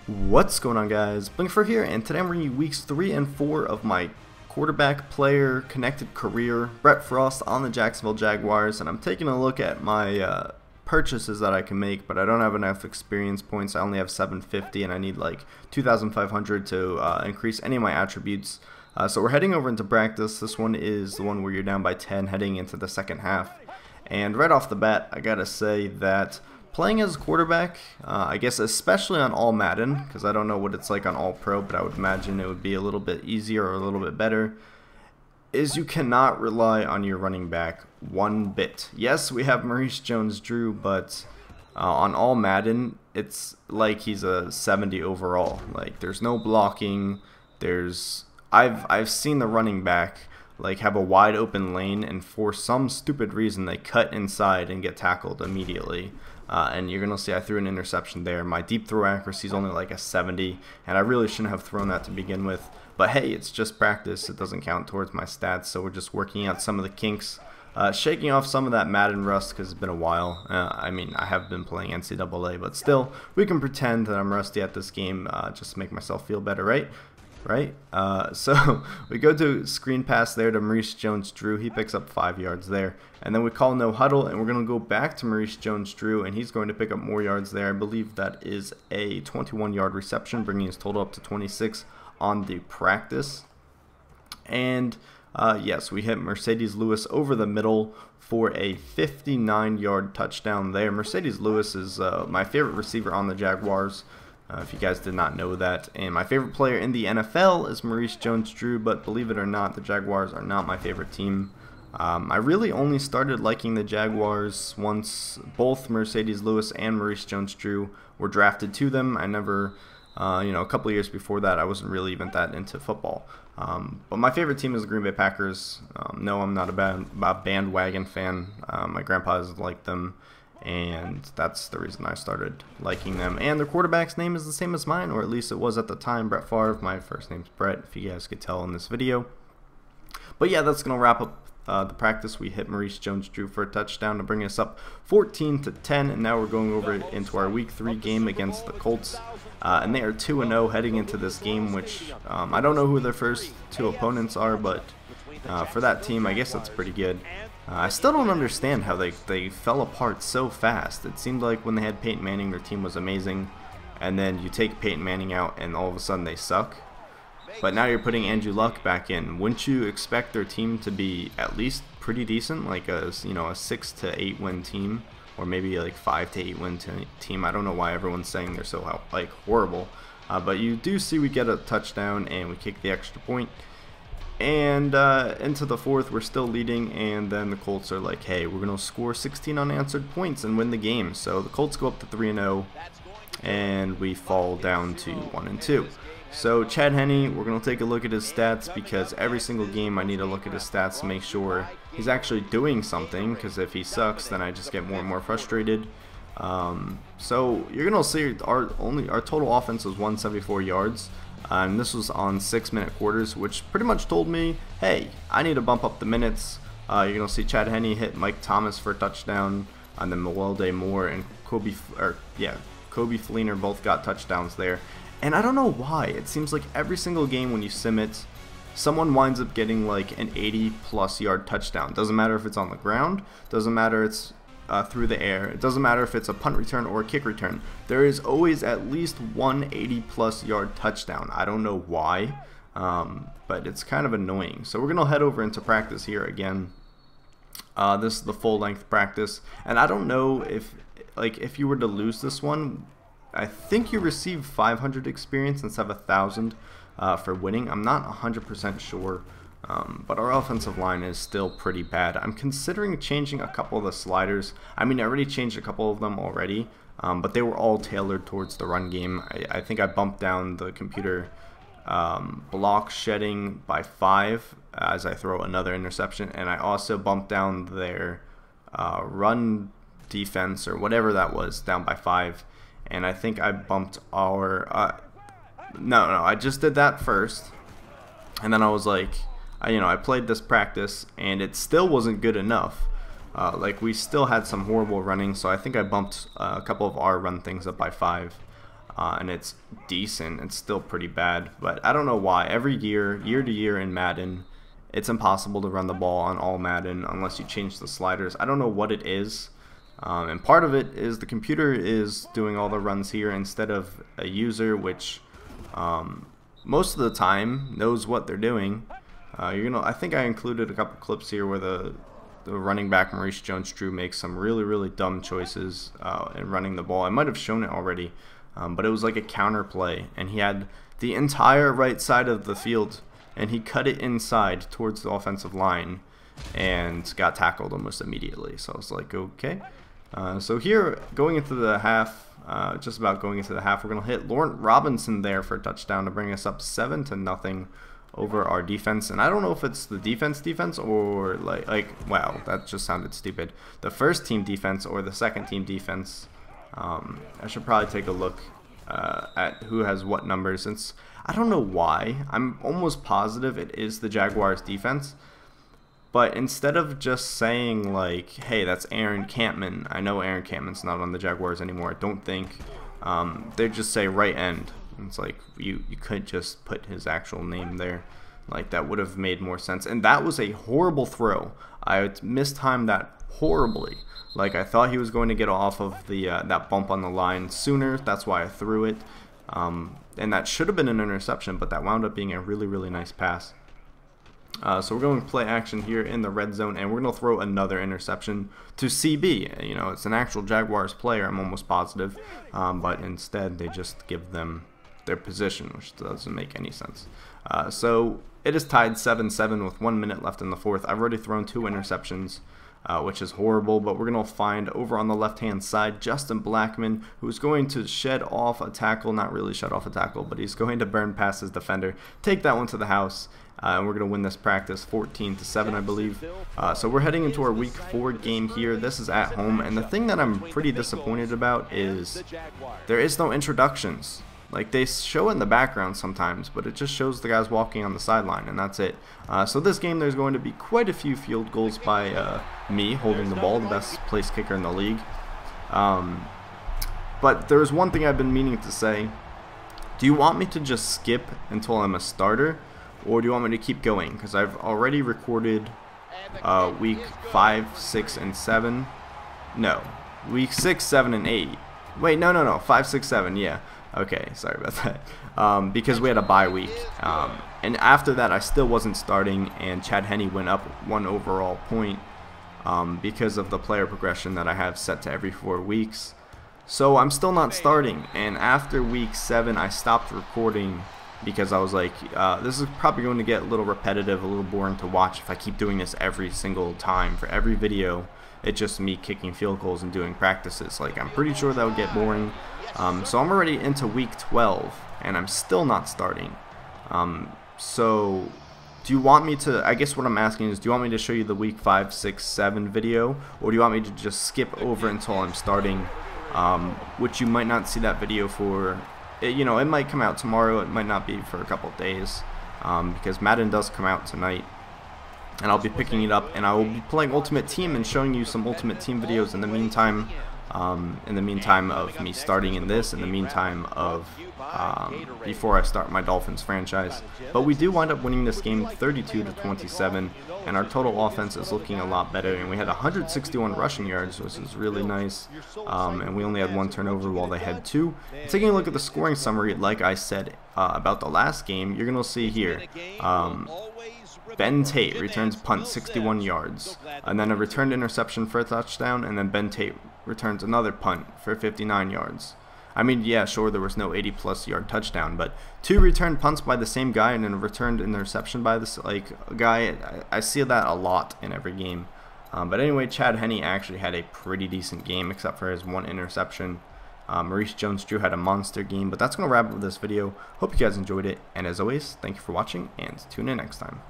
What's going on, guys? blinkFRO here, and today I'm bringing you weeks 3 and 4 of my quarterback player connected career, Brett Frost on the Jacksonville Jaguars, and I'm taking a look at my purchases that I can make, but I don't have enough experience points. I only have 750 and I need like 2,500 to increase any of my attributes. So we're heading over into practice. This one is the one where you're down by 10 heading into the second half, and right off the bat I gotta say that playing as a quarterback, I guess especially on all Madden, because I don't know what it's like on all Pro, but I would imagine it would be a little bit easier or a little bit better, is you cannot rely on your running back one bit. Yes, we have Maurice Jones-Drew, but on all Madden, it's like he's a 70 overall. Like, there's no blocking. I've seen the running back like have a wide open lane, and for some stupid reason they cut inside and get tackled immediately. And you're gonna see I threw an interception there. My deep throw accuracy is only like a 70, and I really shouldn't have thrown that to begin with. But hey, it's just practice. It doesn't count towards my stats, so we're just working out some of the kinks, shaking off some of that Madden rust because it's been a while. I mean, I have been playing NCAA, but still, we can pretend that I'm rusty at this game just to make myself feel better, right? So we go to screen pass there to Maurice Jones-Drew. He picks up 5 yards there, and then we call no huddle, and we're going to go back to Maurice Jones-Drew, and he's going to pick up more yards there. I believe that is a 21-yard reception, bringing his total up to 26 on the practice. And yes, we hit Mercedes Lewis over the middle for a 59-yard touchdown there. Mercedes Lewis is my favorite receiver on the Jaguars, if you guys did not know that. And my favorite player in the NFL is Maurice Jones-Drew, but believe it or not, the Jaguars are not my favorite team. I really only started liking the Jaguars once both Mercedes Lewis and Maurice Jones-Drew were drafted to them. I never, a couple of years before that, I wasn't really even that into football. But my favorite team is the Green Bay Packers. No, I'm not a bandwagon fan. My grandpa has liked them, and that's the reason I started liking them. And their quarterback's name is the same as mine, or at least it was at the time, Brett Favre. My first name's Brett, if you guys could tell in this video. But yeah, that's going to wrap up the practice. We hit Maurice Jones-Drew for a touchdown to bring us up 14-10, and now we're going over into our Week 3 game against the Colts. And they are 2-0 heading into this game, which I don't know who their first two opponents are, but for that team, I guess that's pretty good. I still don't understand how they fell apart so fast. It seemed like when they had Peyton Manning, their team was amazing, and then you take Peyton Manning out and all of a sudden they suck. But now you're putting Andrew Luck back in. Wouldn't you expect their team to be at least pretty decent, like a 6 to 8 win team, or maybe like 5 to 8 win team? I don't know why everyone's saying they're so like horrible, but you do see we get a touchdown and we kick the extra point. And into the fourth, we're still leading, and then the Colts are like, hey, we're going to score 16 unanswered points and win the game. So the Colts go up to 3-0, and we fall down to 1-2. So Chad Henne, we're going to take a look at his stats, because every single game I need to look at his stats to make sure he's actually doing something, because if he sucks, then I just get more and more frustrated. So you're going to see our total offense was 174 yards. And this was on 6-minute quarters, which pretty much told me, hey, I need to bump up the minutes. You're going to see Chad Henne hit Mike Thomas for a touchdown, and then Mewelde Moore and Kobe Fleener both got touchdowns there. And I don't know why. It seems like every single game when you sim it, someone winds up getting like an 80-plus yard touchdown. Doesn't matter if it's on the ground. Doesn't matter if it's through the air. It doesn't matter if it's a punt return or a kick return. There is always at least one 80-plus yard touchdown. I don't know why, but it's kind of annoying. So we're going to head over into practice here again. This is the full-length practice, and I don't know if you were to lose this one, I think you receive 500 experience instead of 1,000 for winning. I'm not 100% sure. But our offensive line is still pretty bad. I'm considering changing a couple of the sliders. I mean, I already changed a couple of them already, but they were all tailored towards the run game. I think I bumped down the computer block shedding by 5 as I throw another interception, and I also bumped down their run defense, or whatever that was, down by 5. And I think I bumped our no, I just did that first, and then I was like, I played this practice, and it still wasn't good enough. Like, we still had some horrible running, so I think I bumped a couple of our run things up by 5. and it's decent. It's still pretty bad, but I don't know why. Every year to year in Madden, it's impossible to run the ball on all Madden unless you change the sliders. I don't know what it is. And part of it is the computer is doing all the runs here instead of a user, which most of the time knows what they're doing. I think I included a couple clips here where the running back Maurice Jones-Drew makes some really dumb choices in running the ball. I might have shown it already, but it was like a counter play, and he had the entire right side of the field, and he cut it inside towards the offensive line and got tackled almost immediately. So I was like, okay. So here, going into the half, just about going into the half, we're going to hit Laurent Robinson there for a touchdown to bring us up 7-0 over our defense. And I don't know if it's the defense or like wow, that just sounded stupid. The first team defense or the second team defense. I should probably take a look at who has what numbers, since I don't know why. I'm almost positive it is the Jaguars defense. But instead of just saying like, hey, that's Aaron Campman, I know Aaron Campman's not on the Jaguars anymore, I don't think, they just say right end. And it's like, you could just put his actual name there. Like, that would have made more sense. And that was a horrible throw. I mistimed that horribly. Like, I thought he was going to get off of the that bump on the line sooner. That's why I threw it. And that should have been an interception, but that wound up being a really nice pass. So we're going to play action here in the red zone, and we're going to throw another interception to CB. You know, it's an actual Jaguars player, I'm almost positive, but instead they just give them their position, which doesn't make any sense. So it is tied 7-7 with 1 minute left in the fourth. I've already thrown 2 interceptions, which is horrible, but we're going to find over on the left-hand side Justin Blackman, who's going to shed off a tackle, not really shed off a tackle, but he's going to burn past his defender, take that one to the house, and we're going to win this practice 14-7, I believe. So we're heading into our week 4 game here. This is at home, and the thing that I'm pretty disappointed about is there is no introductions. Like, they show it in the background sometimes, but it just shows the guys walking on the sideline, and that's it. So this game, there's going to be quite a few field goals by me holding the ball, the best place kicker in the league. But there's one thing I've been meaning to say. Do you want me to just skip until I'm a starter, or do you want me to keep going? Because I've already recorded week 5, 6, and 7. No, week 6, 7, and 8. Wait, no, 5, 6, 7, yeah. Okay, sorry about that. Because we had a bye week. And after that, I still wasn't starting, and Chad Henne went up 1 overall point because of the player progression that I have set to every 4 weeks. So I'm still not starting, and after week 7, I stopped recording because I was like, this is probably going to get a little repetitive, a little boring to watch if I keep doing this every single time. For every video, it's just me kicking field goals and doing practices. Like, I'm pretty sure that would get boring. So I'm already into week 12, and I'm still not starting. So do you want me to, I guess what I'm asking is, do you want me to show you the week 5, 6, 7 video, or do you want me to just skip over until I'm starting, which you might not see that video for, you know, it might come out tomorrow, it might not be for a couple days, because Madden does come out tonight, and I'll be picking it up, and I will be playing Ultimate Team and showing you some Ultimate Team videos in the meantime. Of me starting in this, in the meantime of before I start my Dolphins franchise. But we do wind up winning this game 32-27, and our total offense is looking a lot better, and we had 161 rushing yards, which is really nice, and we only had 1 turnover while they had 2. Taking a look at the scoring summary, like I said about the last game, you're going to see here, Ben Tate returns punt 61 yards, and then a returned interception for a touchdown, and then Ben Tate returns another punt for 59 yards. I mean, yeah, sure, there was no 80-plus yard touchdown, but 2 returned punts by the same guy and then a returned interception by this guy. I see that a lot in every game. But anyway, Chad Henne actually had a pretty decent game, except for his 1 interception. Maurice Jones-Drew had a monster game, but that's going to wrap up this video. Hope you guys enjoyed it, and as always, thank you for watching, and tune in next time.